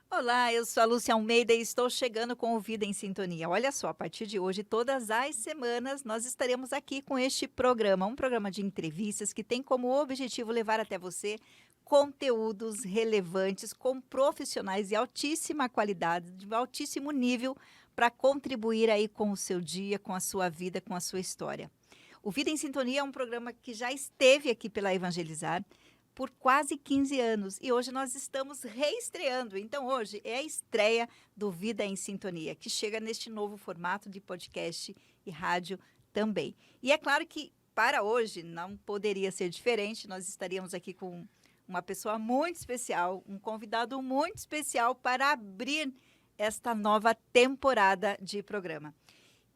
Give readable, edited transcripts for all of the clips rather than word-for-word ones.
Olá, eu sou a Lúcia Almeida e estou chegando com o Vida em Sintonia. Olha só, a partir de hoje, todas as semanas, nós estaremos aqui com este programa, um programa de entrevistas que tem como objetivo levar até você conteúdos relevantes com profissionais de altíssima qualidade, de altíssimo nível, para contribuir aí com o seu dia, com a sua vida, com a sua história. O Vida em Sintonia é um programa que já esteve aqui pela Evangelizar por quase 15 anos e hoje nós estamos reestreando. Então hoje é a estreia do Vida em Sintonia, que chega neste novo formato de podcast e rádio também. E é claro que para hoje não poderia ser diferente, nós estaríamos aqui com uma pessoa muito especial, um convidado muito especial para abrir esta nova temporada de programa.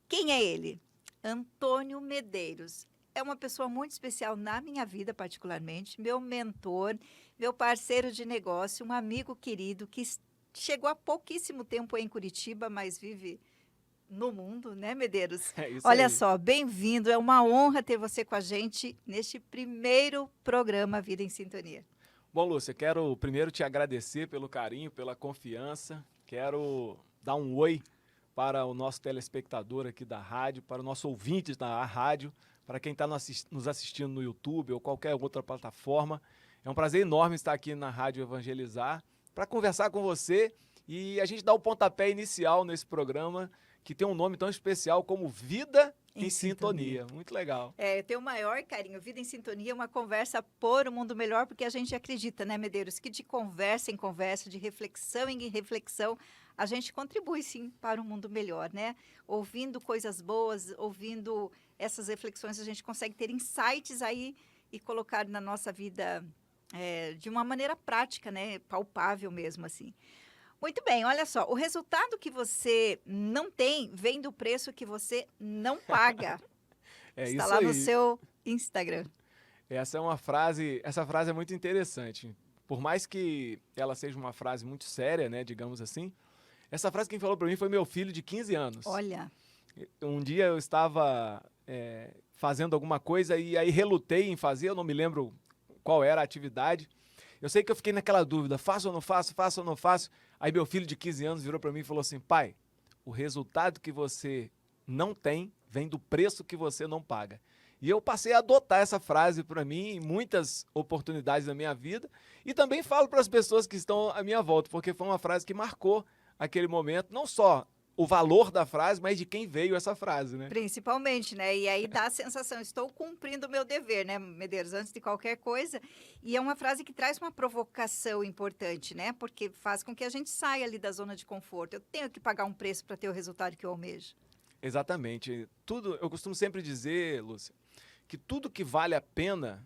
Quem é ele? Antônio Medeiros. É uma pessoa muito especial na minha vida, particularmente, meu mentor, meu parceiro de negócio, um amigo querido que chegou há pouquíssimo tempo em Curitiba, mas vive no mundo, né, Medeiros? É isso Olha aí. só, bem-vindo, é uma honra ter você com a gente neste primeiro programa Vida em Sintonia. Bom, Lúcia, quero primeiro te agradecer pelo carinho, pela confiança. Quero dar um oi para o nosso telespectador aqui da rádio, para o nosso ouvinte da rádio, para quem está nos assistindo no YouTube ou qualquer outra plataforma. É um prazer enorme estar aqui na Rádio Evangelizar para conversar com você e a gente dar o pontapé inicial nesse programa que tem um nome tão especial como Vida Em em Sintonia. Sintonia. Muito legal. Eu tenho o maior carinho. Vida em Sintonia é uma conversa por um mundo melhor, porque a gente acredita, né, Medeiros, que de conversa em conversa, de reflexão em reflexão, a gente contribui sim para um mundo melhor, né? Ouvindo coisas boas, ouvindo essas reflexões, a gente consegue ter insights aí e colocar na nossa vida de uma maneira prática, né? Palpável mesmo, assim. Muito bem, olha só, o resultado que você não tem vem do preço que você não paga. É Está isso lá no aí. seu Instagram. Essa frase é muito interessante. Por mais que ela seja uma frase muito séria, né, digamos assim, essa frase quem falou para mim foi meu filho de 15 anos. Olha, Um dia eu estava fazendo alguma coisa e aí relutei em fazer, eu não me lembro qual era a atividade. Eu sei que eu fiquei naquela dúvida, faço ou não faço, faço ou não faço. Aí meu filho de 15 anos virou para mim e falou assim, pai, o resultado que você não tem vem do preço que você não paga. E eu passei a adotar essa frase para mim em muitas oportunidades da minha vida e também falo para as pessoas que estão à minha volta, porque foi uma frase que marcou aquele momento, não só o valor da frase, mas de quem veio essa frase, né? principalmente, né? E aí dá a sensação, estou cumprindo o meu dever, né, Medeiros, antes de qualquer coisa. E é uma frase que traz uma provocação importante, né? Porque faz com que a gente saia ali da zona de conforto. Eu tenho que pagar um preço para ter o resultado que eu almejo. Exatamente. Tudo, eu costumo sempre dizer, Lúcia, que tudo que vale a pena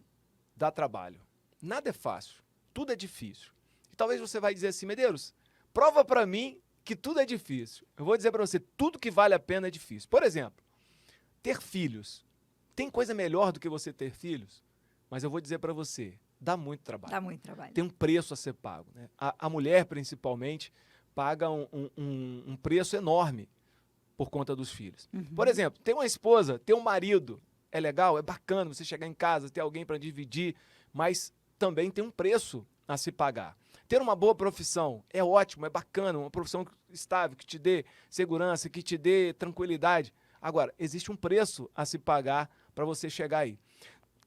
dá trabalho. Nada é fácil, tudo é difícil. E talvez você vai dizer assim, Medeiros, prova para mim que tudo é difícil. Eu vou dizer para você, tudo que vale a pena é difícil. Por exemplo, ter filhos. Tem coisa melhor do que você ter filhos? Mas eu vou dizer para você, dá muito trabalho. Dá muito trabalho. Tem um preço a ser pago. Né? A mulher, principalmente, paga um preço enorme por conta dos filhos. Por Uhum. exemplo, ter uma esposa, ter um marido, é legal, é bacana você chegar em casa, ter alguém para dividir, mas também tem um preço a se pagar. Ter uma boa profissão é ótimo, é bacana, uma profissão estável, que te dê segurança, que te dê tranquilidade. Agora, existe um preço a se pagar para você chegar aí.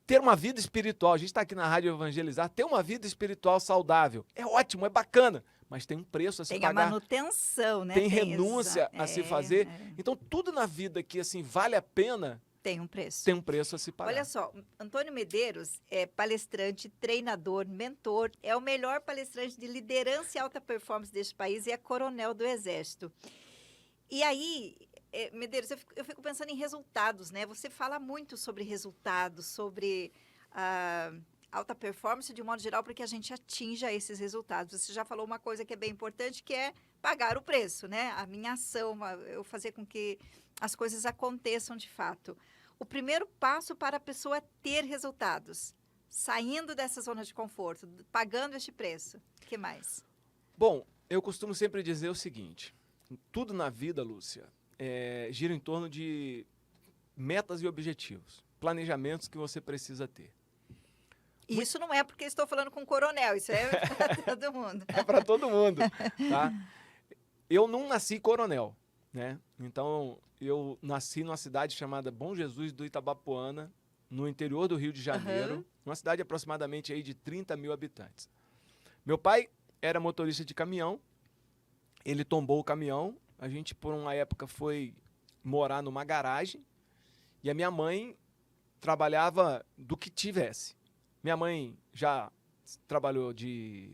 Ter uma vida espiritual, a gente está aqui na Rádio Evangelizar, ter uma vida espiritual saudável é ótimo, é bacana, mas tem um preço a se Tem a pagar, manutenção, né? tem renúncia a se fazer. É, Então, tudo na vida que assim vale a pena tem um preço. tem um preço a se Olha pagar. só, Antônio Medeiros é palestrante, treinador, mentor, é o melhor palestrante de liderança e alta performance deste país e é coronel do Exército. E aí, Medeiros, eu fico pensando em resultados, né? Você fala muito sobre resultados, sobre alta performance de um modo geral para que a gente atinja esses resultados. Você já falou uma coisa que é bem importante, que é pagar o preço, né? A minha ação, eu fazer com que as coisas aconteçam de fato. O primeiro passo para a pessoa ter resultados, saindo dessa zona de conforto, pagando este preço. O que mais? Bom, eu costumo sempre dizer o seguinte: tudo na vida, Lúcia, gira em torno de metas e objetivos, planejamentos que você precisa ter. E isso não é porque estou falando com o coronel, isso é para todo mundo. É para todo mundo, tá? Eu não nasci coronel, né? Então, eu nasci numa cidade chamada Bom Jesus do Itabapoana, no interior do Rio de Janeiro, uma cidade aproximadamente aí de 30 mil habitantes. Meu pai era motorista de caminhão, ele tombou o caminhão, a gente por uma época foi morar numa garagem e a minha mãe trabalhava do que tivesse. Minha mãe já trabalhou de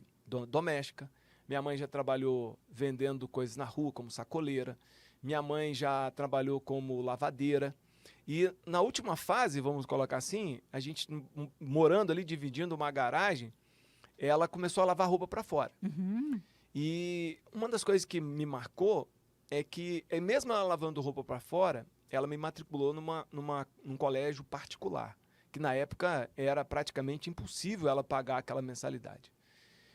doméstica, minha mãe já trabalhou vendendo coisas na rua, como sacoleira, minha mãe já trabalhou como lavadeira. E na última fase, vamos colocar assim, a gente morando ali, dividindo uma garagem, ela começou a lavar roupa para fora. Uhum. E uma das coisas que me marcou é que, mesmo ela lavando roupa para fora, ela me matriculou num colégio particular, que na época era praticamente impossível ela pagar aquela mensalidade.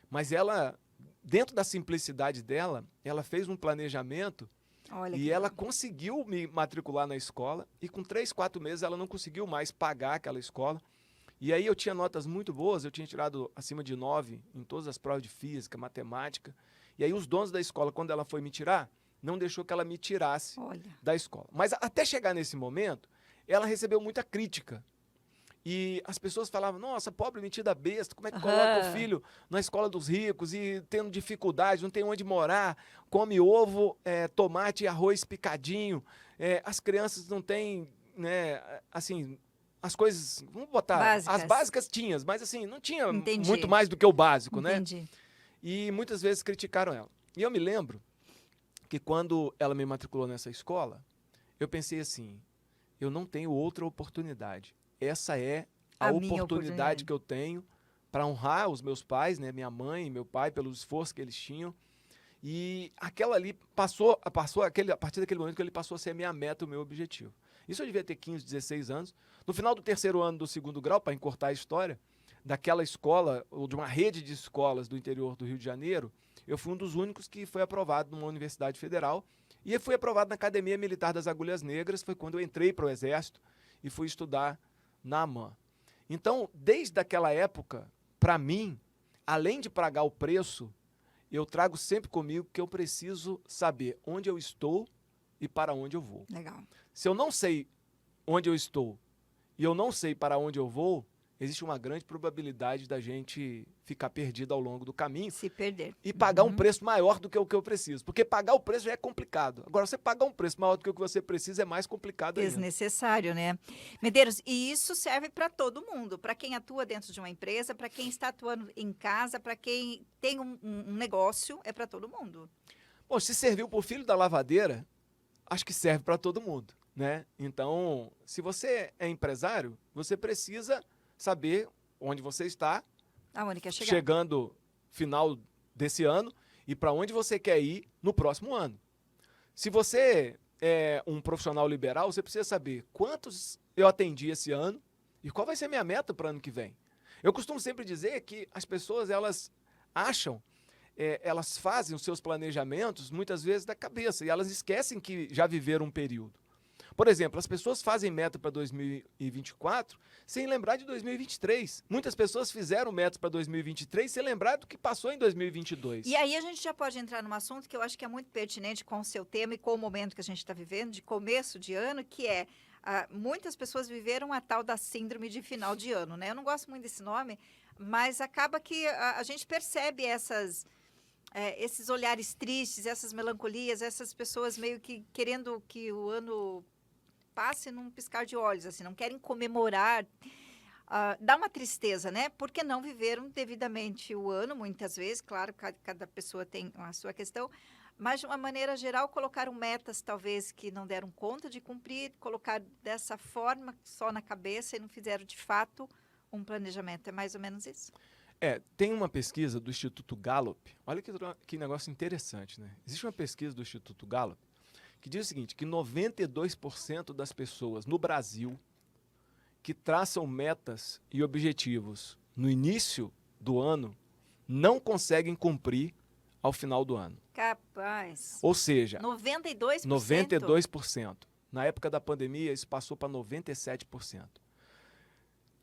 Mas ela, dentro da simplicidade dela, ela fez um planejamento. Olha e ela conseguiu me matricular na escola e com 3, 4 meses ela não conseguiu mais pagar aquela escola. E aí eu tinha notas muito boas, eu tinha tirado acima de 9 em todas as provas de física, matemática. E aí os donos da escola, quando ela foi me tirar, não deixou que ela me tirasse da escola. Mas até chegar nesse momento, ela recebeu muita crítica. E as pessoas falavam, nossa, pobre metida besta, como é que coloca o filho na escola dos ricos e tendo dificuldade, não tem onde morar, come ovo, tomate e arroz picadinho, as crianças não têm, né, assim, as coisas, vamos botar, básicas. As básicas tinham, mas assim, não tinha Entendi. muito mais do que o básico, Entendi. né? E muitas vezes criticaram ela. E eu me lembro que quando ela me matriculou nessa escola, eu pensei assim, eu não tenho outra oportunidade. Essa é a oportunidade que eu tenho para honrar os meus pais, né, minha mãe e meu pai, pelo esforço que eles tinham. E aquela ali a partir daquele momento que ele passou a ser a minha meta, o meu objetivo. Isso eu devia ter 15, 16 anos. No final do 3º ano do 2º grau, para encurtar a história, daquela escola, ou de uma rede de escolas do interior do Rio de Janeiro, eu fui um dos únicos que foi aprovado numa universidade federal. E eu fui aprovado na Academia Militar das Agulhas Negras, foi quando eu entrei para o Exército e fui estudar na AMAN. Então, desde aquela época, para mim, além de pagar o preço, eu trago sempre comigo que eu preciso saber onde eu estou e para onde eu vou. Legal. Se eu não sei onde eu estou e eu não sei para onde eu vou, existe uma grande probabilidade da gente ficar perdido ao longo do caminho. Se perder. E pagar um preço maior do que o que eu preciso. Porque pagar o preço já é complicado. Agora, você pagar um preço maior do que o que você precisa é mais complicado ainda. Desnecessário, né? Medeiros, e isso serve para todo mundo. Para quem atua dentro de uma empresa, para quem está atuando em casa, para quem tem um negócio, é para todo mundo. Bom, se serviu para o filho da lavadeira, acho que serve para todo mundo, né? Então, se você é empresário, você precisa saber onde você está, aonde quer chegar, chegando final desse ano e para onde você quer ir no próximo ano. Se você é um profissional liberal, você precisa saber quantos eu atendi esse ano e qual vai ser a minha meta para o ano que vem. Eu costumo sempre dizer que as pessoas, elas acham, elas fazem os seus planejamentos muitas vezes da cabeça e elas esquecem que já viveram um período. Por exemplo, as pessoas fazem meta para 2024 sem lembrar de 2023. Muitas pessoas fizeram metas para 2023 sem lembrar do que passou em 2022. E aí a gente já pode entrar num assunto que eu acho que é muito pertinente com o seu tema e com o momento que a gente está vivendo, de começo de ano, que é muitas pessoas viveram a tal da síndrome de final de ano, né? Eu não gosto muito desse nome, mas acaba que a gente percebe esses olhares tristes, essas melancolias, essas pessoas meio que querendo que o ano passe num piscar de olhos, assim, não querem comemorar, dá uma tristeza, né? Porque não viveram devidamente o ano, muitas vezes, claro, cada pessoa tem a sua questão, mas de uma maneira geral colocaram metas talvez que não deram conta de cumprir, colocaram dessa forma só na cabeça e não fizeram de fato um planejamento, é mais ou menos isso? Tem uma pesquisa do Instituto Gallup, olha que negócio interessante, né? Existe uma pesquisa do Instituto Gallup que diz o seguinte, que 92% das pessoas no Brasil que traçam metas e objetivos no início do ano não conseguem cumprir ao final do ano. Capaz. Ou seja, 92%? 92%. Na época da pandemia, isso passou para 97%.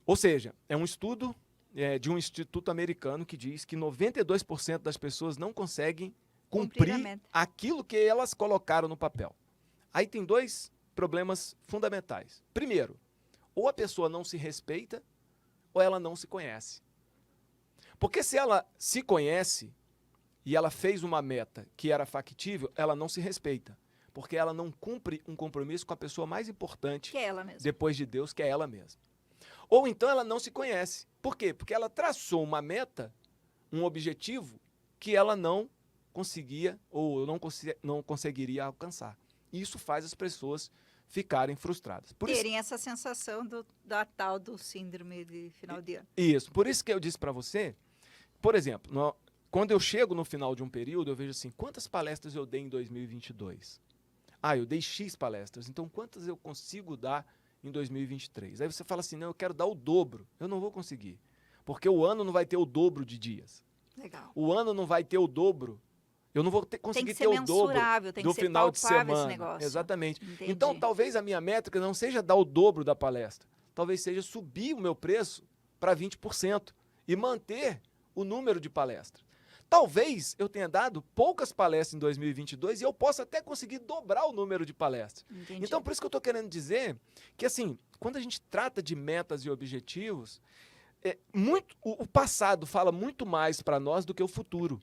Ou seja, é um estudo de um instituto americano que diz que 92% das pessoas não conseguem Cumprir a cumprir meta. aquilo que elas colocaram no papel. Aí tem dois problemas fundamentais. Primeiro, ou a pessoa não se respeita ou ela não se conhece. Porque se ela se conhece e ela fez uma meta que era factível, ela não se respeita. Porque ela não cumpre um compromisso com a pessoa mais importante Que é ela mesma. depois de Deus, que é ela mesma. Ou então ela não se conhece. Por quê? Porque ela traçou uma meta, um objetivo, que ela não conseguia ou não conseguiria alcançar. Isso faz as pessoas ficarem frustradas. Por isso, Terem essa sensação da tal do síndrome de final de ano. isso. Por isso que eu disse para você, por exemplo, quando eu chego no final de um período, eu vejo assim, quantas palestras eu dei em 2022? Eu dei X palestras, então quantas eu consigo dar em 2023? Aí você fala assim, não, eu quero dar o dobro. Eu não vou conseguir, porque o ano não vai ter o dobro de dias. Legal. O ano não vai ter o dobro. Eu não vou conseguir ter o dobro Tem do que ser final de palpável esse semana. negócio. Exatamente. Entendi. Então, talvez a minha métrica não seja dar o dobro da palestra. Talvez seja subir o meu preço para 20% e manter o número de palestras. Talvez eu tenha dado poucas palestras em 2022 e eu possa até conseguir dobrar o número de palestras. Entendi. Então, por isso que eu estou querendo dizer que, assim, quando a gente trata de metas e objetivos, o passado fala muito mais para nós do que o futuro.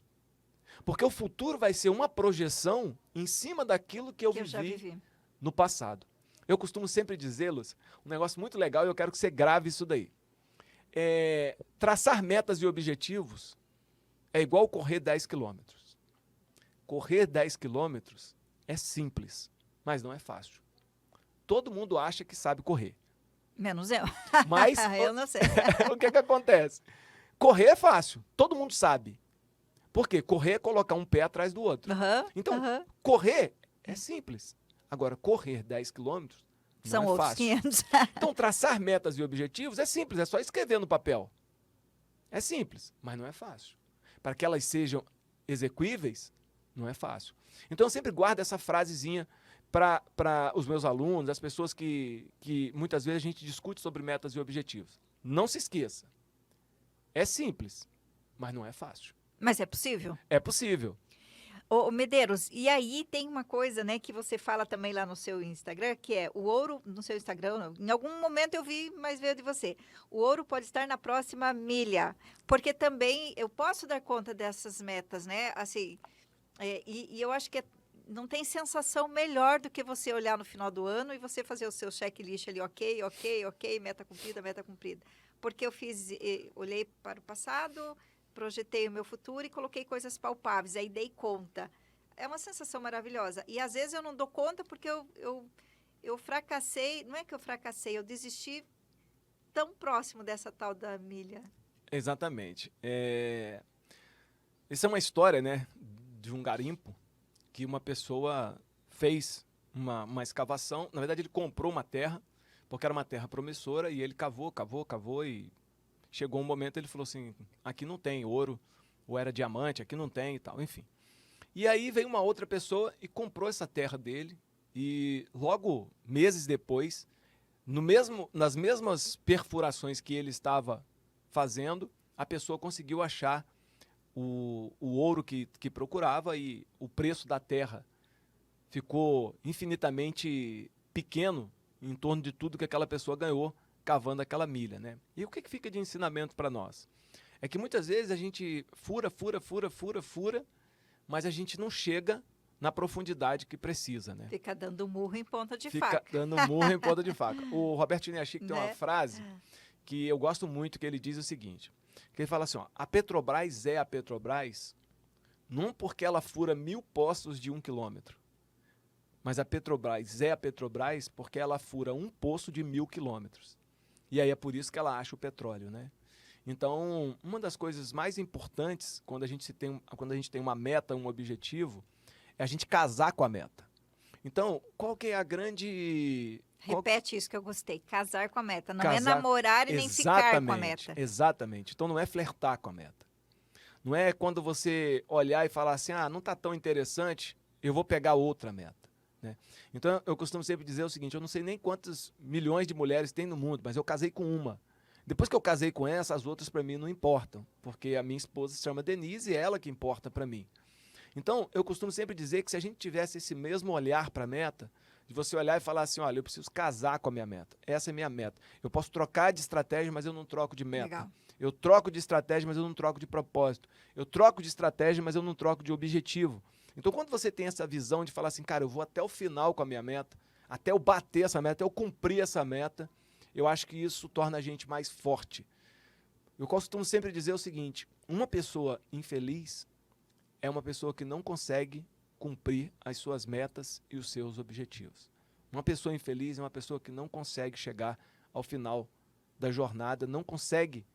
Porque o futuro vai ser uma projeção em cima daquilo que eu já vivi vivi no passado. Eu costumo sempre dizê-los, um negócio muito legal e eu quero que você grave isso daí. Traçar metas e objetivos é igual correr 10 quilômetros. Correr 10 quilômetros é simples, mas não é fácil. Todo mundo acha que sabe correr. Menos eu. Mas eu não sei. o que acontece? Correr é fácil, todo mundo sabe. Por quê? Correr é colocar um pé atrás do outro. Então, correr é simples. Agora, correr 10 quilômetros são não é outros fácil. 500. Então, traçar metas e objetivos é simples, é só escrever no papel. É simples, mas não é fácil. Para que elas sejam execuíveis, não é fácil. Então, eu sempre guardo essa frasezinha para os meus alunos, as pessoas que muitas vezes a gente discute sobre metas e objetivos. Não se esqueça. É simples, mas não é fácil. Mas é possível? É possível. Ô, Medeiros, e aí tem uma coisa, né, que você fala também lá no seu Instagram, que é o ouro, no seu Instagram, em algum momento eu vi, mas veio de você. O ouro pode estar na próxima milha, porque também eu posso dar conta dessas metas, né, assim, e eu acho que não tem sensação melhor do que você olhar no final do ano e você fazer o seu checklist ali, ok, meta cumprida. Porque eu olhei para o passado, projetei o meu futuro e coloquei coisas palpáveis, aí dei conta. É uma sensação maravilhosa. E às vezes eu não dou conta porque eu fracassei, não é que eu fracassei, eu desisti tão próximo dessa tal da milha. Exatamente. Essa é uma história, né, de um garimpo que uma pessoa fez uma escavação. Na verdade, ele comprou uma terra, porque era uma terra promissora, e ele cavou e chegou um momento ele falou assim, aqui não tem ouro, ou era diamante, aqui não tem e tal, enfim. E aí veio uma outra pessoa e comprou essa terra dele, e logo, meses depois, nas mesmas perfurações que ele estava fazendo, a pessoa conseguiu achar o ouro que procurava, e o preço da terra ficou infinitamente pequeno em torno de tudo que aquela pessoa ganhou cavando aquela milha, né? E o que fica de ensinamento para nós? É que muitas vezes a gente fura, mas a gente não chega na profundidade que precisa, né? Fica dando murro em ponta de faca. Fica dando murro em ponta de faca. O Roberto Chiniachique tem uma frase que eu gosto muito, que ele diz o seguinte, que ele fala assim, ó, a Petrobras é a Petrobras não porque ela fura 1000 poços de 1 quilômetro, mas a Petrobras é a Petrobras porque ela fura um poço de 1000 quilômetros. E aí é por isso que ela acha o petróleo, né? Então, uma das coisas mais importantes quando a gente tem uma meta, um objetivo, é a gente casar com a meta. Então, qual que é a grande... Repete isso que eu gostei, casar com a meta. Não Casar... é namorar e nem ficar com a meta. Exatamente. Então, não é flertar com a meta. Não é quando você olhar e falar assim, não está tão interessante, eu vou pegar outra meta. Né? Então, eu costumo sempre dizer o seguinte, eu não sei nem quantos milhões de mulheres tem no mundo, mas eu casei com uma. Depois que eu casei com essa, as outras para mim não importam, porque a minha esposa se chama Denise e é ela que importa para mim. Então, eu costumo sempre dizer que se a gente tivesse esse mesmo olhar para a meta, de você olhar e falar assim, olha, eu preciso casar com a minha meta. Essa é a minha meta. Eu posso trocar de estratégia, mas eu não troco de meta. Legal. Eu troco de estratégia, mas eu não troco de propósito. Eu troco de estratégia, mas eu não troco de objetivo. Então, quando você tem essa visão de falar assim, cara, eu vou até o final com a minha meta, até eu bater essa meta, até eu cumprir essa meta, eu acho que isso torna a gente mais forte. Eu costumo sempre dizer o seguinte, uma pessoa infeliz é uma pessoa que não consegue cumprir as suas metas e os seus objetivos. Uma pessoa infeliz é uma pessoa que não consegue chegar ao final da jornada, não consegue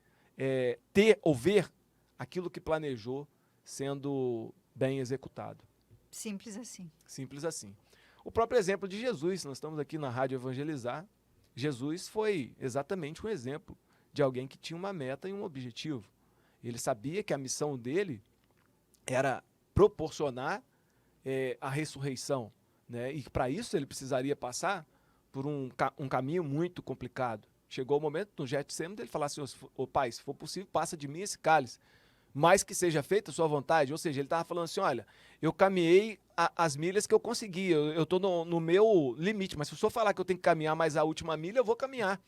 ter ou ver aquilo que planejou sendo bem executado. Simples assim. Simples assim. O próprio exemplo de Jesus, nós estamos aqui na Rádio Evangelizar, Jesus foi exatamente um exemplo de alguém que tinha uma meta e um objetivo. Ele sabia que a missão dele era proporcionar a ressurreição, né? E para isso ele precisaria passar por um caminho muito complicado. Chegou o momento no Getsemane dele falar assim, ô Pai, se for possível, passa de mim esse cálice, mas que seja feita a sua vontade. Ou seja, ele estava falando assim, olha, eu caminhei as milhas que eu consegui, eu estou no meu limite, mas se o senhor falar que eu tenho que caminhar mais a última milha, eu vou caminhar.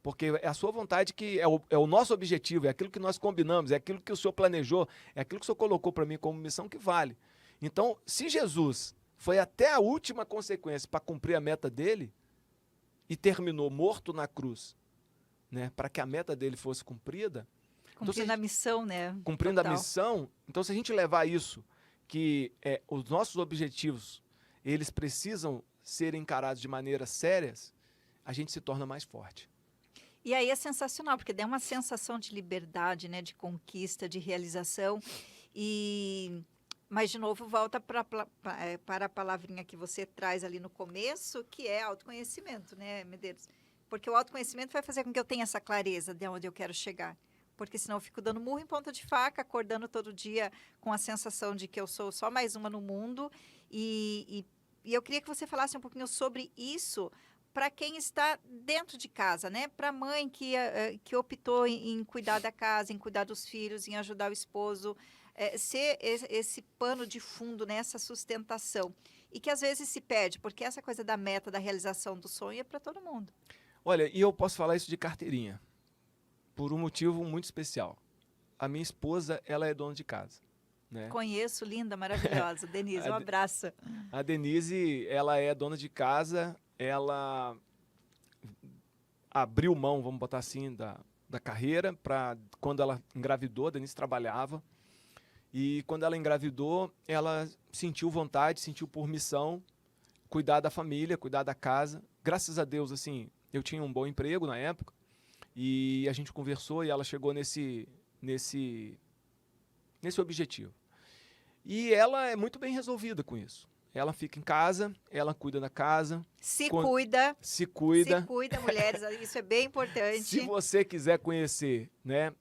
Porque é a sua vontade que é o nosso objetivo, é aquilo que nós combinamos, é aquilo que o senhor planejou, é aquilo que o senhor colocou para mim como missão que vale. Então, se Jesus foi até a última consequência para cumprir a meta dele e terminou morto na cruz, né, para que a meta dele fosse cumprida, Cumprindo a missão, né? Cumprindo Total. a missão, então se a gente levar isso, que os nossos objetivos, eles precisam ser encarados de maneiras sérias, a gente se torna mais forte. E aí é sensacional, porque dá uma sensação de liberdade, né? De conquista, de realização. Mas, de novo, volta para a palavrinha que você traz ali no começo, que é autoconhecimento, né, Medeiros? Porque o autoconhecimento vai fazer com que eu tenha essa clareza de onde eu quero chegar. Porque senão eu fico dando murro em ponta de faca, acordando todo dia com a sensação de que eu sou só mais uma no mundo. E eu queria que você falasse um pouquinho sobre isso para quem está dentro de casa, né? Para a mãe que optou em cuidar da casa, em cuidar dos filhos, em ajudar o esposo, ser esse pano de fundo, né? Essa sustentação. E que às vezes se perde, porque essa coisa da meta, da realização do sonho é para todo mundo. Olha, e eu posso falar isso de carteirinha, por um motivo muito especial. A minha esposa, ela é dona de casa, né? Conheço, linda, maravilhosa. Denise, um abraço. A Denise, ela é dona de casa, ela abriu mão, vamos botar assim, da carreira, para quando ela engravidou, a Denise trabalhava, e quando ela engravidou, ela sentiu vontade, sentiu por missão, cuidar da família, cuidar da casa. Graças a Deus, assim, eu tinha um bom emprego na época, e a gente conversou e ela chegou nesse objetivo. E ela é muito bem resolvida com isso. Ela fica em casa, ela cuida da casa. Se cuida. Se cuida. Se cuida, mulheres, isso é bem importante. Se você quiser conhecer, né,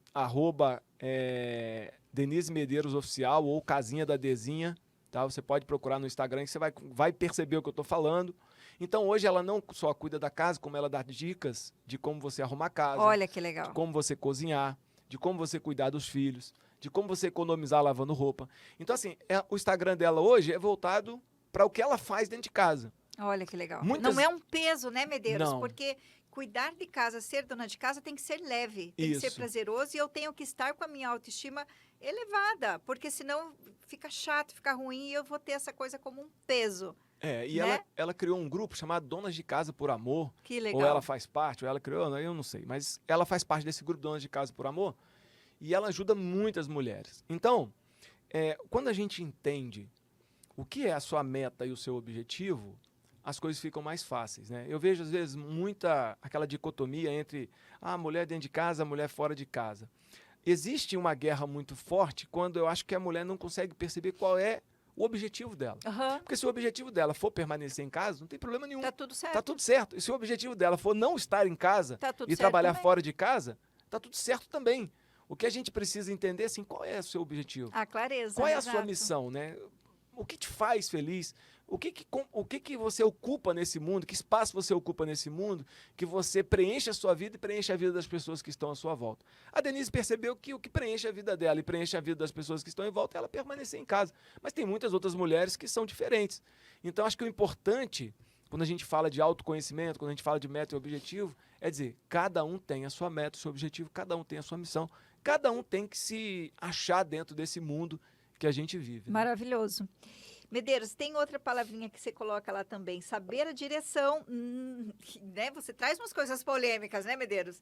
@Denise Medeiros Oficial ou Casinha da Dezinha, tá? Você pode procurar no Instagram que você vai perceber o que eu estou falando. Então, hoje ela não só cuida da casa, como ela dá dicas de como você arrumar a casa. Olha que legal. De como você cozinhar, de como você cuidar dos filhos, de como você economizar lavando roupa. Então, assim, o Instagram dela hoje é voltado para o que ela faz dentro de casa. Olha que legal. Muitas... Não é um peso, né, Medeiros? Não. Porque cuidar de casa, ser dona de casa tem que ser leve, tem que ser prazeroso e eu tenho que estar com a minha autoestima elevada, porque senão fica chato, fica ruim e eu vou ter essa coisa como um peso. E né? ela criou um grupo chamado Donas de Casa por Amor. Que legal. Ou ela faz parte, ou ela criou, eu não sei. Mas ela faz parte desse grupo Donas de Casa por Amor e ela ajuda muitas mulheres. Então, quando a gente entende o que é a sua meta e o seu objetivo, as coisas ficam mais fáceis, né? Eu vejo, às vezes, aquela dicotomia entre a mulher dentro de casa, a mulher fora de casa. Existe uma guerra muito forte quando eu acho que a mulher não consegue perceber qual é o objetivo dela. Uhum. Porque se o objetivo dela for permanecer em casa, não tem problema nenhum. Tá tudo certo. Tá tudo certo. E se o objetivo dela for não estar em casa e trabalhar fora de casa, tá tudo certo também. O que a gente precisa entender é assim, qual é o seu objetivo? A clareza. Qual é a sua missão, né? O que te faz feliz? O que que você ocupa nesse mundo, que espaço você ocupa nesse mundo, que você preenche a sua vida e preenche a vida das pessoas que estão à sua volta. A Denise percebeu que o que preenche a vida dela e preenche a vida das pessoas que estão em volta é ela permanecer em casa. Mas tem muitas outras mulheres que são diferentes. Então, acho que o importante, quando a gente fala de autoconhecimento, quando a gente fala de meta e objetivo, é dizer, cada um tem a sua meta, o seu objetivo, cada um tem a sua missão, cada um tem que se achar dentro desse mundo que a gente vive. Né? Maravilhoso. Medeiros, tem outra palavrinha que você coloca lá também, saber a direção, né? Você traz umas coisas polêmicas, né, Medeiros?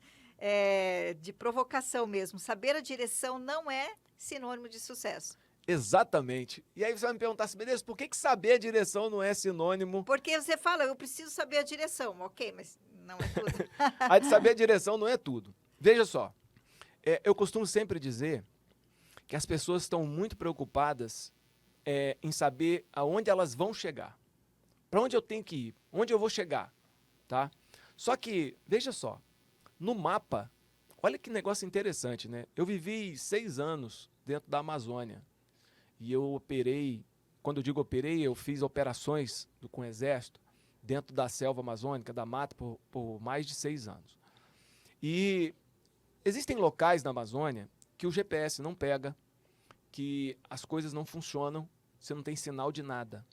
De provocação mesmo. Saber a direção não é sinônimo de sucesso. Exatamente. E aí você vai me perguntar assim, Medeiros, por que saber a direção não é sinônimo? Porque você fala, eu preciso saber a direção, ok, mas não é tudo. A de saber a direção não é tudo. Veja só, eu costumo sempre dizer que as pessoas estão muito preocupadas em saber aonde elas vão chegar. Para onde eu tenho que ir, onde eu vou chegar, tá? Só que, veja só, no mapa, olha que negócio interessante, né? Eu vivi 6 anos dentro da Amazônia e eu operei, quando eu digo operei, eu fiz operações com o Exército dentro da selva amazônica, da mata, por mais de 6 anos. E existem locais na Amazônia que o GPS não pega, que as coisas não funcionam, você não tem sinal de nada.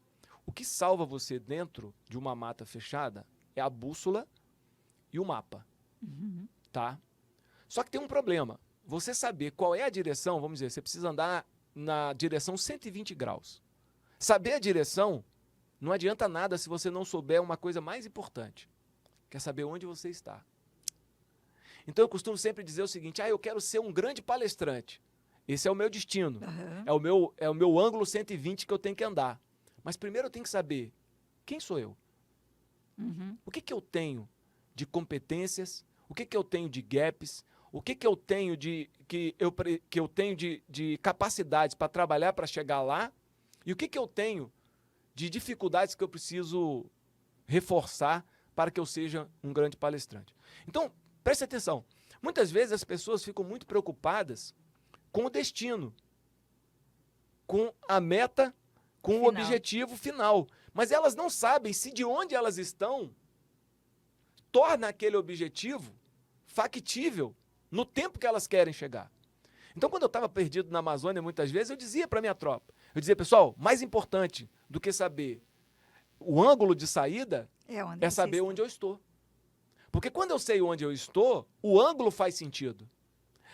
O que salva você dentro de uma mata fechada é a bússola e o mapa, tá? Só que tem um problema. Você saber qual é a direção, vamos dizer, você precisa andar na direção 120 graus. Saber a direção não adianta nada se você não souber uma coisa mais importante, que é saber onde você está. Então eu costumo sempre dizer o seguinte, eu quero ser um grande palestrante. Esse é o meu destino, é o meu ângulo 120 que eu tenho que andar. Mas primeiro eu tenho que saber quem sou eu. O que eu tenho de competências, o que eu tenho de gaps, o que eu tenho de capacidades para trabalhar para chegar lá e o que eu tenho de dificuldades que eu preciso reforçar para que eu seja um grande palestrante. Então, preste atenção. Muitas vezes as pessoas ficam muito preocupadas com o destino, com a meta, com o objetivo final. Mas elas não sabem se de onde elas estão torna aquele objetivo factível no tempo que elas querem chegar. Então, quando eu estava perdido na Amazônia, muitas vezes, eu dizia para a minha tropa, eu dizia, pessoal, mais importante do que saber o ângulo de saída é saber onde eu estou. Porque quando eu sei onde eu estou, o ângulo faz sentido.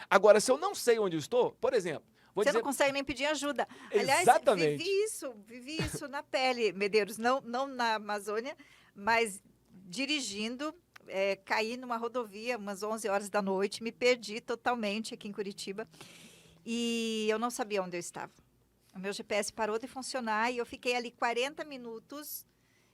Agora, se eu não sei onde eu estou, por exemplo... Você não consegue nem pedir ajuda. Exatamente. Aliás, vivi isso na pele, Medeiros, não na Amazônia, mas dirigindo, caí numa rodovia umas 11 horas da noite, me perdi totalmente aqui em Curitiba e eu não sabia onde eu estava. O meu GPS parou de funcionar e eu fiquei ali 40 minutos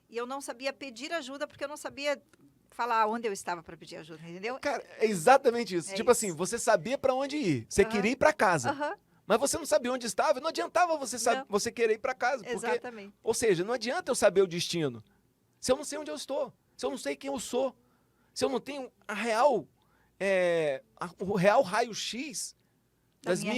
e eu não sabia pedir ajuda porque eu não sabia falar onde eu estava para pedir ajuda, entendeu? Cara, é exatamente isso. Tipo assim, você sabia para onde ir, você queria ir para casa. Mas você não sabia onde estava, não adiantava você querer ir para casa. Porque, exatamente. Ou seja, não adianta eu saber o destino se eu não sei onde eu estou, se eu não sei quem eu sou, se eu não tenho o real raio-x da minha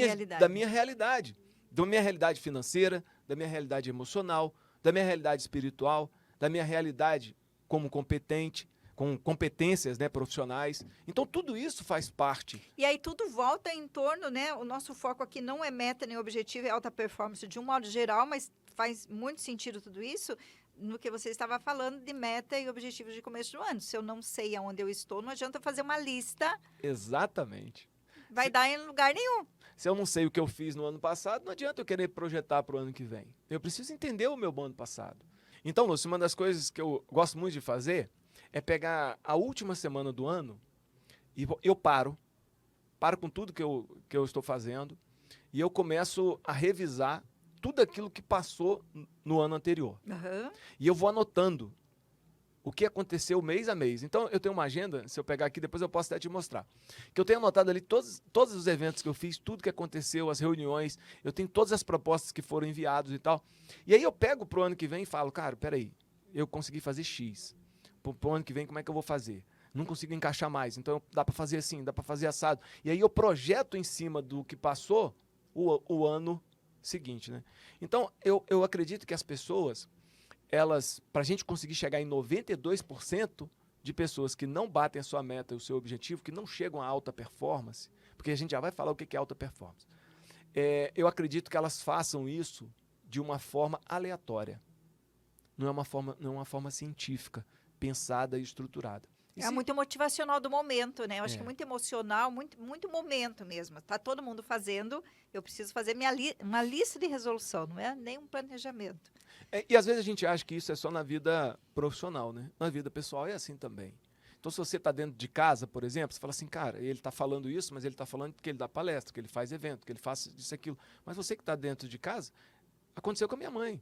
realidade. Da minha realidade financeira, da minha realidade emocional, da minha realidade espiritual, da minha realidade como competente, com competências, né, profissionais. Então, tudo isso faz parte. E aí tudo volta em torno, né? O nosso foco aqui não é meta nem objetivo, é alta performance de um modo geral, mas faz muito sentido tudo isso no que você estava falando de meta e objetivos de começo do ano. Se eu não sei aonde eu estou, não adianta eu fazer uma lista. Exatamente. Vai dar em lugar nenhum. Se eu não sei o que eu fiz no ano passado, não adianta eu querer projetar para o ano que vem. Eu preciso entender o meu ano passado. Então, Lúcio, uma das coisas que eu gosto muito de fazer é pegar a última semana do ano e eu paro com tudo que eu estou fazendo e eu começo a revisar tudo aquilo que passou no ano anterior. E eu vou anotando o que aconteceu mês a mês. Então, eu tenho uma agenda, se eu pegar aqui, depois eu posso até te mostrar, que eu tenho anotado ali todos os eventos que eu fiz, tudo que aconteceu, as reuniões, eu tenho todas as propostas que foram enviadas e tal. E aí eu pego pro ano que vem e falo, cara, peraí, eu consegui fazer X. Pro ano que vem, como é que eu vou fazer? Não consigo encaixar mais, então dá para fazer assim, dá para fazer assado. E aí eu projeto em cima do que passou o ano seguinte, né? Então, eu acredito que as pessoas para a gente conseguir chegar em 92% de pessoas que não batem a sua meta e o seu objetivo, que não chegam à alta performance, porque a gente já vai falar o que é alta performance. Eu acredito que elas façam isso de uma forma aleatória. Não é uma forma científica, pensada e estruturada. É muito motivacional do momento, né? Eu acho que é muito emocional, muito momento mesmo. Tá todo mundo fazendo, eu preciso fazer uma lista de resolução, não é nem um planejamento. E às vezes a gente acha que isso é só na vida profissional, né? Na vida pessoal é assim também. Então, se você está dentro de casa, por exemplo, você fala assim, cara, ele está falando isso, mas ele está falando que ele dá palestra, que ele faz evento, que ele faz isso, aquilo. Mas você que está dentro de casa, aconteceu com a minha mãe.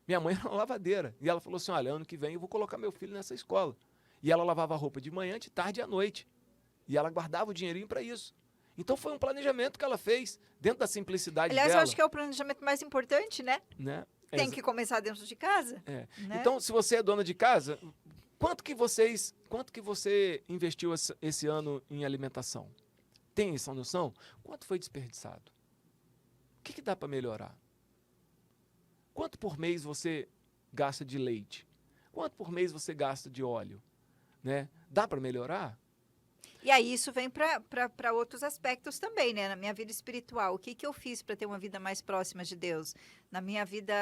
Minha mãe era uma lavadeira. E ela falou assim, olha, ano que vem eu vou colocar meu filho nessa escola. E ela lavava a roupa de manhã, de tarde e à noite. E ela guardava o dinheirinho para isso. Então, foi um planejamento que ela fez, dentro da simplicidade dela. Aliás, eu acho que é o planejamento mais importante, né? Tem que começar dentro de casa. Né? Então, se você é dona de casa, quanto que você investiu esse ano em alimentação? Tem essa noção? Quanto foi desperdiçado? O que dá para melhorar? Quanto por mês você gasta de leite? Quanto por mês você gasta de óleo? Né? Dá para melhorar? E aí isso vem para outros aspectos também, né? Na minha vida espiritual, o que eu fiz para ter uma vida mais próxima de Deus? Na minha vida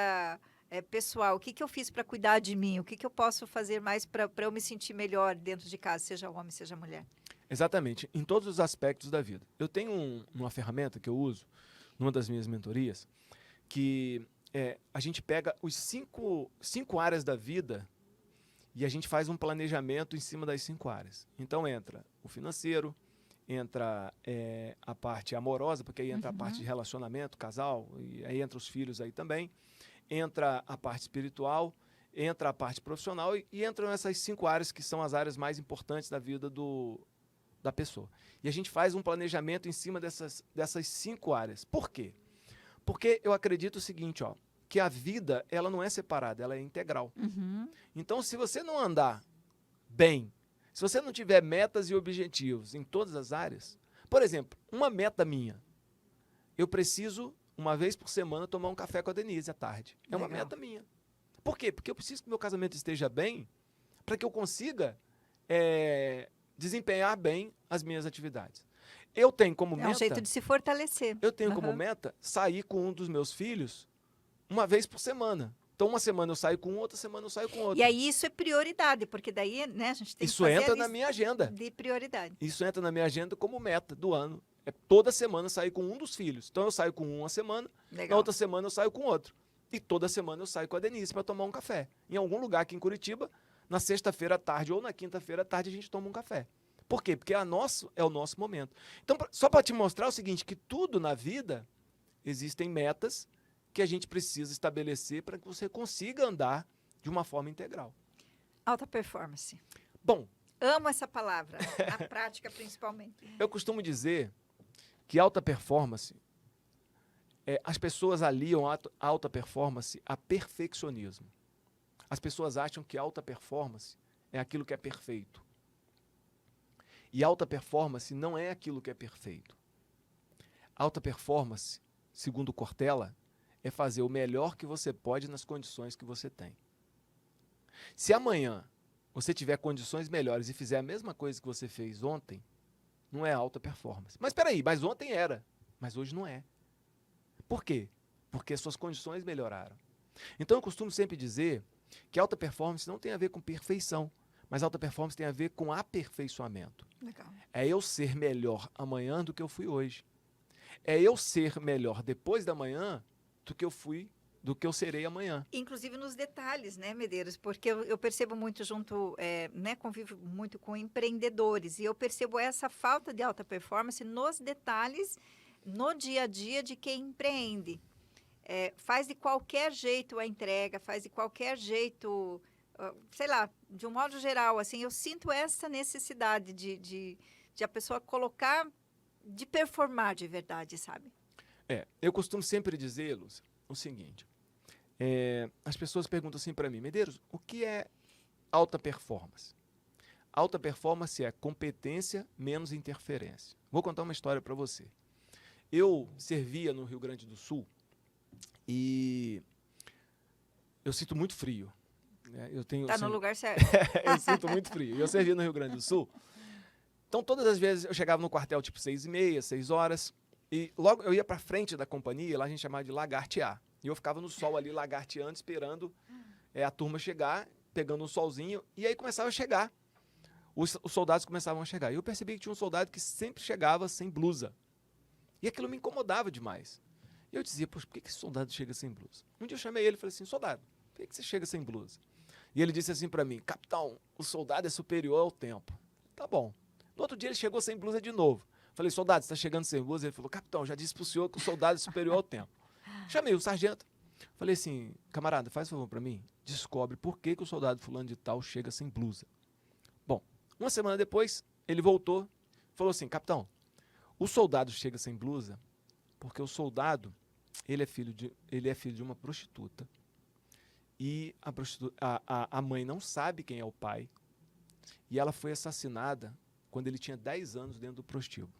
pessoal, o que eu fiz para cuidar de mim? O que eu posso fazer mais para eu me sentir melhor dentro de casa, seja homem, seja mulher? Exatamente, em todos os aspectos da vida. Eu tenho uma ferramenta que eu uso numa das minhas mentorias, que a gente pega os cinco áreas da vida e a gente faz um planejamento em cima das 5 áreas. Então entra o financeiro, entra a parte amorosa, porque aí entra a parte de relacionamento, casal, e aí entra os filhos aí também, entra a parte espiritual, entra a parte profissional e entram essas 5 áreas que são as áreas mais importantes da vida da pessoa. E a gente faz um planejamento em cima dessas 5 áreas. Por quê? Porque eu acredito o seguinte, que a vida ela não é separada, ela é integral. Então, se você não andar bem, se você não tiver metas e objetivos em todas as áreas, por exemplo, uma meta minha, eu preciso, uma vez por semana, tomar um café com a Denise à tarde. É uma meta minha. Por quê? Porque eu preciso que meu casamento esteja bem para que eu consiga desempenhar bem as minhas atividades. Eu tenho como meta... É um jeito de se fortalecer. Eu tenho como meta sair com um dos meus filhos uma vez por semana. Então, uma semana eu saio com um, outra semana eu saio com outro. E aí isso é prioridade, porque daí, né, a gente tem que fazer entra na minha agenda. De prioridade. Isso entra na minha agenda como meta do ano. É toda semana sair com um dos filhos. Então, eu saio com um uma semana, na outra semana eu saio com outro. E toda semana eu saio com a Denise para tomar um café. Em algum lugar aqui em Curitiba, na sexta-feira à tarde ou na quinta-feira à tarde, a gente toma um café. Por quê? Porque é o nosso momento. Então, só para te mostrar o seguinte, que tudo na vida existem metas que a gente precisa estabelecer para que você consiga andar de uma forma integral. Alta performance. Bom. Amo essa palavra, na prática principalmente. Eu costumo dizer que alta performance, as pessoas aliam a alta performance a perfeccionismo. As pessoas acham que alta performance é aquilo que é perfeito. E alta performance não é aquilo que é perfeito. Alta performance, segundo Cortella, é fazer o melhor que você pode nas condições que você tem. Se amanhã você tiver condições melhores e fizer a mesma coisa que você fez ontem, não é alta performance. Mas espera aí, mas ontem era, mas hoje não é. Por quê? Porque as suas condições melhoraram. Então eu costumo sempre dizer que alta performance não tem a ver com perfeição, mas alta performance tem a ver com aperfeiçoamento. Legal. É eu ser melhor amanhã do que eu fui hoje. É eu ser melhor depois da manhã do que eu serei amanhã. Inclusive nos detalhes, né, Medeiros? Porque eu percebo muito convivo muito com empreendedores, e eu percebo essa falta de alta performance nos detalhes, no dia a dia de quem empreende. Faz de qualquer jeito a entrega, faz de qualquer jeito, sei lá, de um modo geral, assim, eu sinto essa necessidade de a pessoa colocar, de performar de verdade, sabe? Eu costumo sempre dizer, Lúcia, o seguinte, as pessoas perguntam assim para mim, Medeiros, o que é alta performance? Alta performance é competência menos interferência. Vou contar uma história para você. Eu servia no Rio Grande do Sul e eu sinto muito frio. né? Eu tenho, Tá assim, no lugar certo. eu sinto muito frio. E eu servi no Rio Grande do Sul. Então, todas as vezes eu chegava no quartel tipo 6h30, 6 horas, e logo eu ia para frente da companhia, lá a gente chamava de lagartear. E eu ficava no sol ali lagarteando, esperando a turma chegar, pegando um solzinho, e aí começava a chegar. Os soldados começavam a chegar. E eu percebi que tinha um soldado que sempre chegava sem blusa. E aquilo me incomodava demais. E eu dizia, poxa, por que esse soldado chega sem blusa? Um dia eu chamei ele e falei assim, soldado, por que você chega sem blusa? E ele disse assim para mim, capitão, o soldado é superior ao tempo. Tá bom. No outro dia ele chegou sem blusa de novo. Falei, soldado, você está chegando sem blusa? Ele falou, capitão, já disse pro senhor que o soldado é superior ao tempo. Chamei o sargento. Falei assim, camarada, faz um favor para mim. Descobre por que o soldado fulano de tal chega sem blusa. Bom, uma semana depois, ele voltou. Falou assim, capitão, o soldado chega sem blusa porque o soldado, ele é filho de uma prostituta. E a mãe não sabe quem é o pai. E ela foi assassinada quando ele tinha 10 anos dentro do prostíbulo.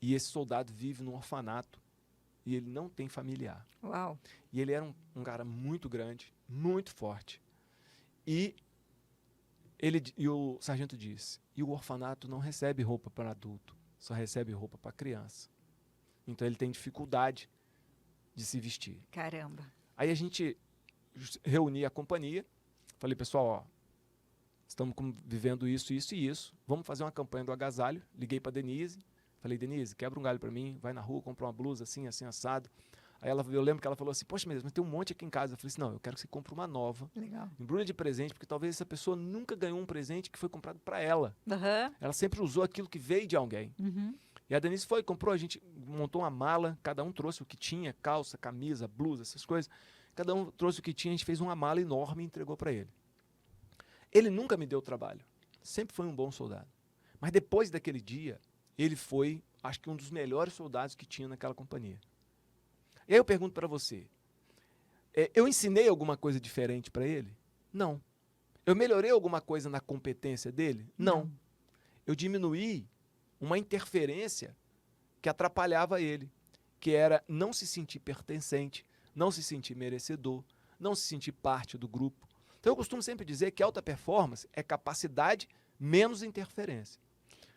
E esse soldado vive num orfanato e ele não tem familiar. Uau. E ele era um cara muito grande, muito forte. E o sargento disse, e o orfanato não recebe roupa para adulto, só recebe roupa para criança. Então ele tem dificuldade de se vestir. Caramba. Aí a gente reunia a companhia, falei, pessoal, ó, estamos vivendo isso, isso e isso. Vamos fazer uma campanha do agasalho. Liguei para Denise. Falei, Denise, quebra um galho para mim. Vai na rua, compra uma blusa assim, assim, assado. Aí eu lembro que ela falou assim, poxa, mas tem um monte aqui em casa. Eu falei assim, não, eu quero que você compre uma nova. Legal. Embrulha de presente, porque talvez essa pessoa nunca ganhou um presente que foi comprado para ela. Uhum. Ela sempre usou aquilo que veio de alguém. Uhum. E a Denise foi, comprou, a gente montou uma mala, cada um trouxe o que tinha, calça, camisa, blusa, essas coisas. Cada um trouxe o que tinha, a gente fez uma mala enorme e entregou para ele. Ele nunca me deu trabalho. Sempre foi um bom soldado. Mas depois daquele dia, ele foi, acho que um dos melhores soldados que tinha naquela companhia. E aí eu pergunto para você, eu ensinei alguma coisa diferente para ele? Não. Eu melhorei alguma coisa na competência dele? Não. Eu diminuí uma interferência que atrapalhava ele, que era não se sentir pertencente, não se sentir merecedor, não se sentir parte do grupo. Então eu costumo sempre dizer que alta performance é capacidade menos interferência.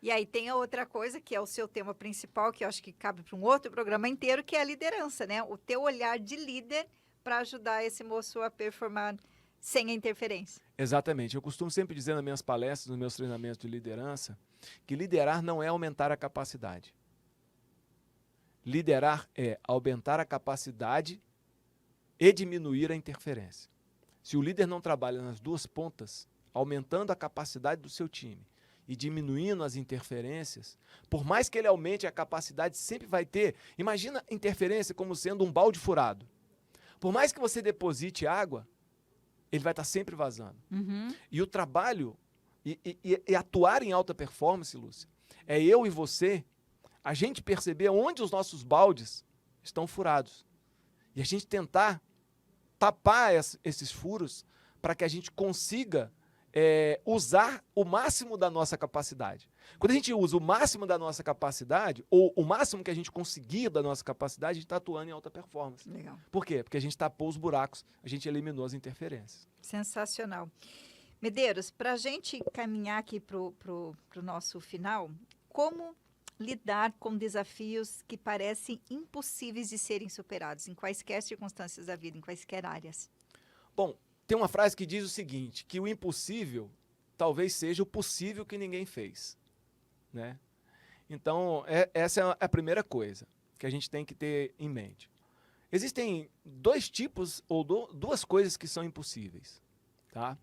E aí tem a outra coisa, que é o seu tema principal, que eu acho que cabe para um outro programa inteiro, que é a liderança, né? O teu olhar de líder para ajudar esse moço a performar sem a interferência. Exatamente. Eu costumo sempre dizer nas minhas palestras, nos meus treinamentos de liderança, que liderar não é aumentar a capacidade. Liderar é aumentar a capacidade e diminuir a interferência. Se o líder não trabalha nas duas pontas, aumentando a capacidade do seu time e diminuindo as interferências, por mais que ele aumente a capacidade, sempre vai ter. Imagina interferência como sendo um balde furado. Por mais que você deposite água, ele vai estar sempre vazando. Uhum. E o trabalho, e atuar em alta performance, Lúcia, é eu e você, a gente perceber onde os nossos baldes estão furados. E a gente tentar tapar esses furos para que a gente consiga usar o máximo da nossa capacidade. Quando a gente usa o máximo da nossa capacidade, ou o máximo que a gente conseguir da nossa capacidade, a gente está atuando em alta performance. Legal. Por quê? Porque a gente tapou os buracos, a gente eliminou as interferências. Sensacional. Medeiros, para a gente caminhar aqui para o nosso final, como lidar com desafios que parecem impossíveis de serem superados, em quaisquer circunstâncias da vida, em quaisquer áreas? Bom, tem uma frase que diz o seguinte, que o impossível talvez seja o possível que ninguém fez, né? Então, essa é a primeira coisa que a gente tem que ter em mente. Existem dois tipos ou duas coisas que são impossíveis, tá?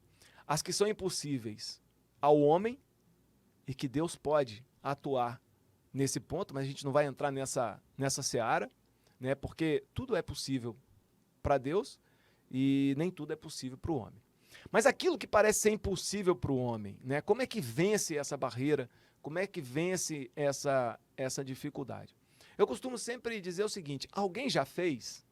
As que são impossíveis ao homem e que Deus pode atuar nesse ponto, mas a gente não vai entrar nessa seara, né? Porque tudo é possível para Deus e nem tudo é possível para o homem. Mas aquilo que parece ser impossível para o homem, né? Como é que vence essa barreira? Como é que vence essa dificuldade? Eu costumo sempre dizer o seguinte, alguém já fez?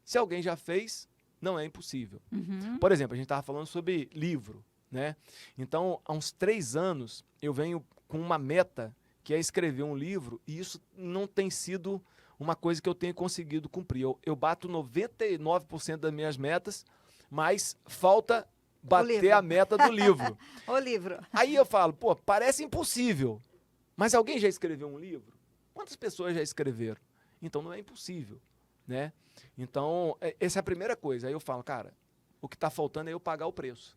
Se alguém já fez, não é impossível. Uhum. Por exemplo, a gente estava falando sobre livro, né? Então, há uns 3 anos, eu venho com uma meta, que é escrever um livro, e isso não tem sido uma coisa que eu tenho conseguido cumprir. Eu bato 99% das minhas metas, mas falta bater livro. a meta do livro. O livro. Aí eu falo, pô, parece impossível, mas alguém já escreveu um livro? Quantas pessoas já escreveram? Então não é impossível, né? Então, essa é a primeira coisa. Aí eu falo, cara, o que está faltando é eu pagar o preço,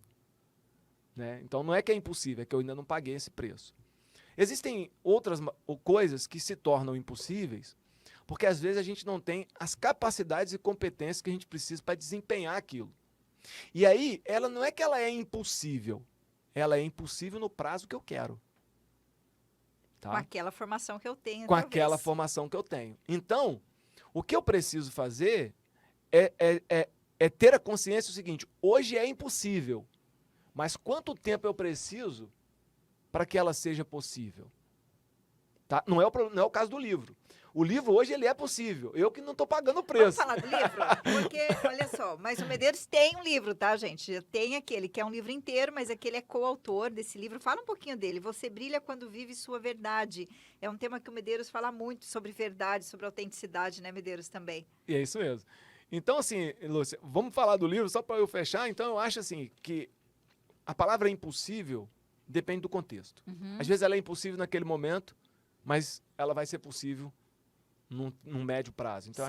né? Então não é que é impossível, é que eu ainda não paguei esse preço. Existem outras coisas que se tornam impossíveis, porque às vezes a gente não tem as capacidades e competências que a gente precisa para desempenhar aquilo. E aí, ela não é que ela é impossível, ela é impossível no prazo que eu quero. Tá? Com aquela formação que eu tenho. Com talvez. aquela formação que eu tenho. Então, o que eu preciso fazer é ter a consciência do seguinte, hoje é impossível, mas quanto tempo eu preciso para que ela seja possível? Tá? Não é o caso do livro. O livro hoje ele é possível. Eu que não estou pagando o preço. Vamos falar do livro? Porque, olha só, mas o Medeiros tem um livro, tá, gente? Tem aquele que é um livro inteiro, mas aquele é coautor desse livro. Fala um pouquinho dele. Você brilha quando vive sua verdade. É um tema que o Medeiros fala muito sobre verdade, sobre autenticidade, né, Medeiros, também? E é isso mesmo. Então, assim, Lúcia, vamos falar do livro só para eu fechar. Então, eu acho assim que a palavra impossível depende do contexto. Às vezes ela é impossível naquele momento, mas ela vai ser possível num médio prazo. Então,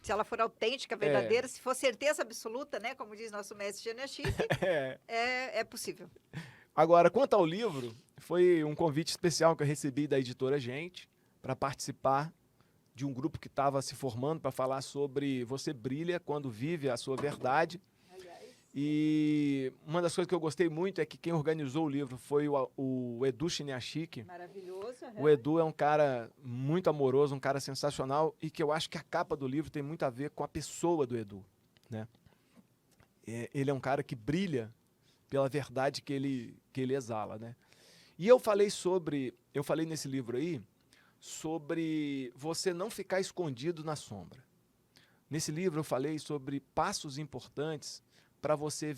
Se ela for autêntica, verdadeira, se for certeza absoluta, né? Como diz nosso mestre Gênia Chique, é possível. Agora, quanto ao livro, foi um convite especial que eu recebi da editora Gente para participar de um grupo que estava se formando para falar sobre você brilha quando vive a sua verdade. E uma das coisas que eu gostei muito é que quem organizou o livro foi o Edu Chiniachik. Maravilhoso. O Edu é um cara muito amoroso, um cara sensacional e que eu acho que a capa do livro tem muito a ver com a pessoa do Edu, né? Ele é um cara que brilha pela verdade que ele exala, né? E eu falei nesse livro aí sobre você não ficar escondido na sombra. Nesse livro eu falei sobre passos importantes para você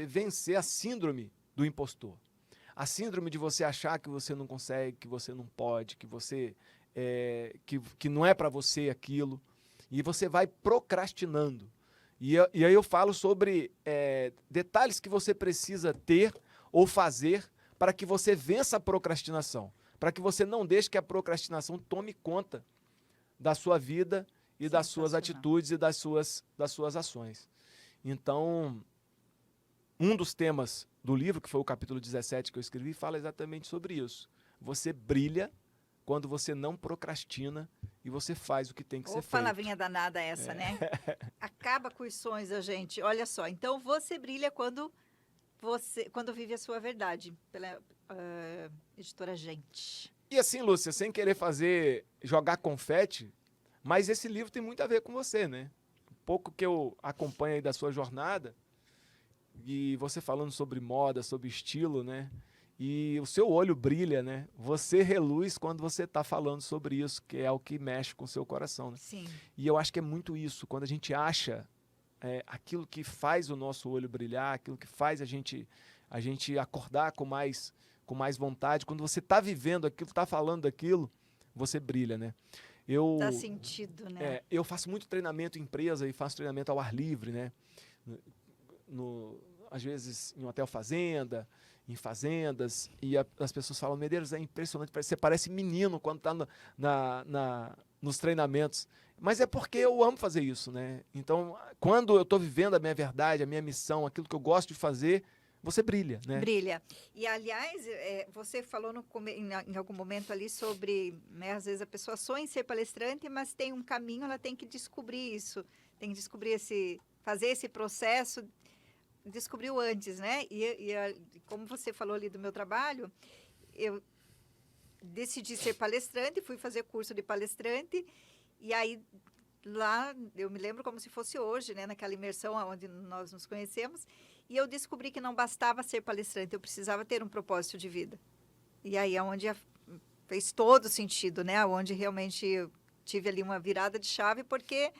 vencer a síndrome do impostor. A síndrome de você achar que você não consegue, que você não pode, que você que não é para você aquilo. E você vai procrastinando. E aí eu falo sobre detalhes que você precisa ter ou fazer para que você vença a procrastinação. Para que você não deixe que a procrastinação tome conta da sua vida e das suas atitudes e das suas ações. Então, um dos temas do livro, que foi o capítulo 17 que eu escrevi, fala exatamente sobre isso. Você brilha quando você não procrastina e você faz o que tem que ser feito. Palavrinha danada essa, né? Acaba com os sonhos da gente. Olha só, então você brilha quando vive a sua verdade, pela editora Gente. E assim, Lúcia, sem querer jogar confete, mas esse livro tem muito a ver com você, né? Pouco que eu acompanho aí da sua jornada, e você falando sobre moda, sobre estilo, né? E o seu olho brilha, né? Você reluz quando você está falando sobre isso, que é o que mexe com o seu coração, né? Sim. E eu acho que é muito isso, quando a gente acha aquilo que faz o nosso olho brilhar, aquilo que faz a gente acordar com mais vontade, quando você está vivendo aquilo, está falando daquilo, você brilha, né? Dá sentido, né? Eu faço muito treinamento em empresa e faço treinamento ao ar livre, né? Às vezes em hotel fazenda, em fazendas, e as pessoas falam, Medeiros, é impressionante, você parece menino quando está nos treinamentos. Mas é porque eu amo fazer isso, né? Então, quando eu estou vivendo a minha verdade, a minha missão, aquilo que eu gosto de fazer, você brilha, né? Brilha. E, aliás, você falou em algum momento ali sobre, né, às vezes a pessoa sonha em ser palestrante, mas tem um caminho, ela tem que descobrir isso, tem que descobrir fazer esse processo, descobriu antes, né? Como você falou ali do meu trabalho, eu decidi ser palestrante, fui fazer curso de palestrante, e aí lá, eu me lembro como se fosse hoje, né, naquela imersão onde nós nos conhecemos, e eu descobri que não bastava ser palestrante, eu precisava ter um propósito de vida. E aí é onde fez todo sentido, né? Onde realmente eu tive ali uma virada de chave, porque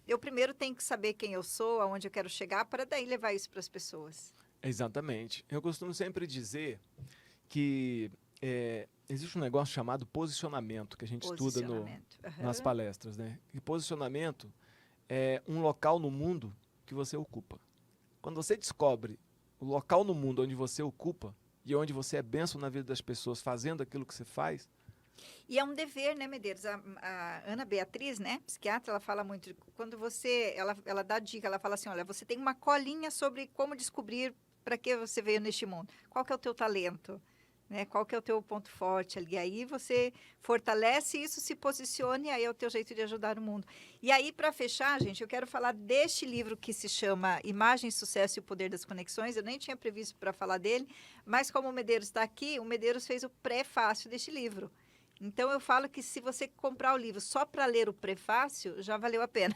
eu primeiro tenho que saber quem eu sou, aonde eu quero chegar, para daí levar isso para as pessoas. Exatamente. Eu costumo sempre dizer que existe um negócio chamado posicionamento, que a gente estuda nas palestras, né? E posicionamento é um local no mundo que você ocupa. Quando você descobre o local no mundo onde você ocupa e onde você é bênção na vida das pessoas fazendo aquilo que você faz. E é um dever, né, Medeiros? A Ana Beatriz, né, psiquiatra, ela fala muito, quando ela dá dica, ela fala assim, olha, você tem uma colinha sobre como descobrir para que você veio neste mundo. Qual que é o teu talento? Né? Qual que é o teu ponto forte ali? Aí você fortalece isso, se posicione, e aí é o teu jeito de ajudar o mundo. E aí, para fechar, gente, eu quero falar deste livro que se chama Imagem, Sucesso e o Poder das Conexões. Eu nem tinha previsto para falar dele, mas como o Medeiros está aqui, o Medeiros fez o prefácio deste livro. Então, eu falo que se você comprar o livro só para ler o prefácio, já valeu a pena.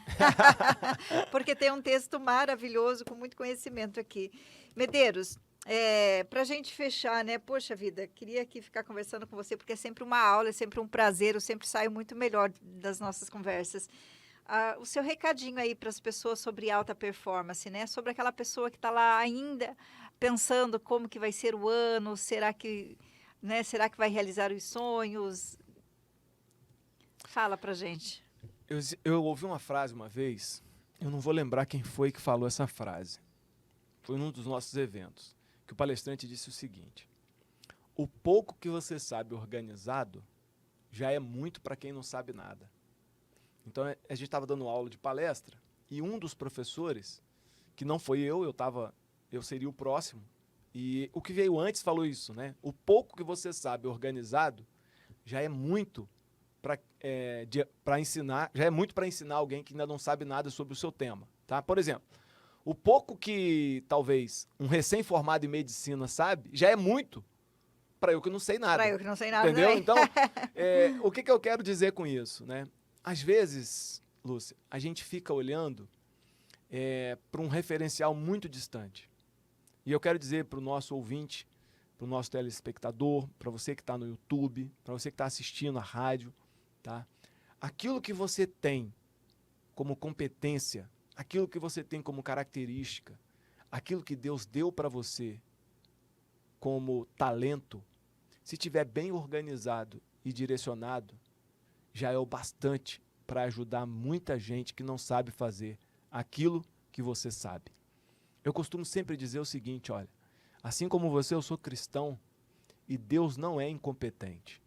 Porque tem um texto maravilhoso, com muito conhecimento aqui. Medeiros, para a gente fechar, né? Poxa vida, queria aqui ficar conversando com você, porque é sempre uma aula, é sempre um prazer, eu sempre saio muito melhor das nossas conversas. O seu recadinho aí para as pessoas sobre alta performance, né? Sobre aquela pessoa que está lá ainda pensando como que vai ser o ano, será que vai realizar os sonhos? Fala pra gente. Eu ouvi uma frase uma vez, eu não vou lembrar quem foi que falou essa frase. Foi num dos nossos eventos, que o palestrante disse o seguinte: o pouco que você sabe organizado já é muito para quem não sabe nada. Então, a gente estava dando aula de palestra e um dos professores, que não foi eu seria o próximo, e o que veio antes falou isso, né? O pouco que você sabe organizado já é muito para ensinar, já é muito para ensinar alguém que ainda não sabe nada sobre o seu tema, tá? Por exemplo, o pouco que talvez um recém-formado em medicina sabe, já é muito para eu que não sei nada. Para eu que não sei nada. Entendeu? Também. Então, o que eu quero dizer com isso, né? Às vezes, Lúcia, a gente fica olhando para um referencial muito distante. E eu quero dizer para o nosso ouvinte, para o nosso telespectador, para você que está no YouTube, para você que está assistindo a rádio, tá? Aquilo que você tem como competência, aquilo que você tem como característica, aquilo que Deus deu para você como talento, se estiver bem organizado e direcionado, já é o bastante para ajudar muita gente que não sabe fazer aquilo que você sabe. Eu costumo sempre dizer o seguinte, olha, assim como você, eu sou cristão e Deus não é incompetente.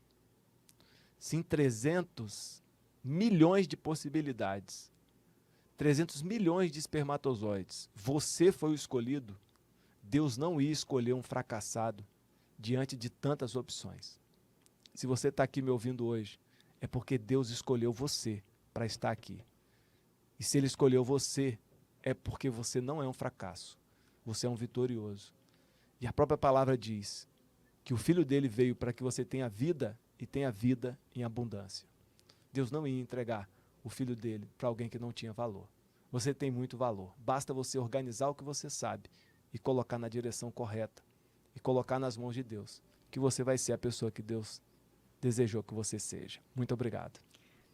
Se em 300 milhões de possibilidades, 300 milhões de espermatozoides, você foi o escolhido, Deus não ia escolher um fracassado diante de tantas opções. Se você está aqui me ouvindo hoje, é porque Deus escolheu você para estar aqui. E se Ele escolheu você, é porque você não é um fracasso. Você é um vitorioso. E a própria palavra diz que o Filho dele veio para que você tenha vida e tenha vida em abundância. Deus não ia entregar o Filho dele para alguém que não tinha valor. Você tem muito valor. Basta você organizar o que você sabe e colocar na direção correta e colocar nas mãos de Deus, que você vai ser a pessoa que Deus desejou que você seja. Muito obrigado.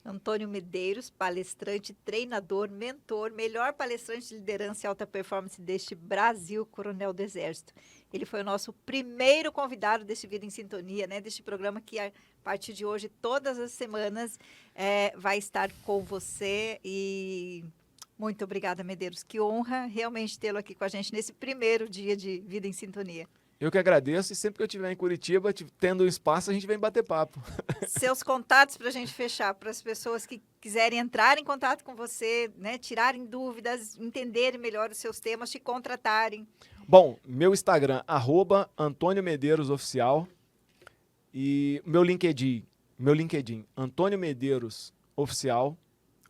Antônio Medeiros, palestrante, treinador, mentor, melhor palestrante de liderança e alta performance deste Brasil, coronel do Exército. Ele foi o nosso primeiro convidado deste Vida em Sintonia, né? Deste programa que a partir de hoje, todas as semanas, vai estar com você. E muito obrigada, Medeiros. Que honra realmente tê-lo aqui com a gente nesse primeiro dia de Vida em Sintonia. Eu que agradeço e sempre que eu estiver em Curitiba, tendo um espaço, a gente vem bater papo. Seus contatos para a gente fechar, para as pessoas que quiserem entrar em contato com você, né, tirarem dúvidas, entenderem melhor os seus temas, te contratarem. Bom, meu Instagram, @Antônio Medeiros Oficial, e meu LinkedIn, Antônio Medeiros Oficial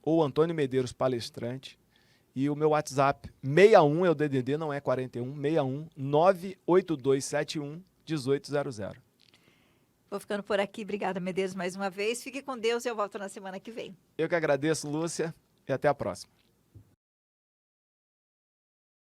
ou Antônio Medeiros Palestrante. E o meu WhatsApp, 61 é o DDD, não é 41, 61 98271 1800. Vou ficando por aqui. Obrigada, Medeiros, mais uma vez. Fique com Deus e eu volto na semana que vem. Eu que agradeço, Lúcia, e até a próxima.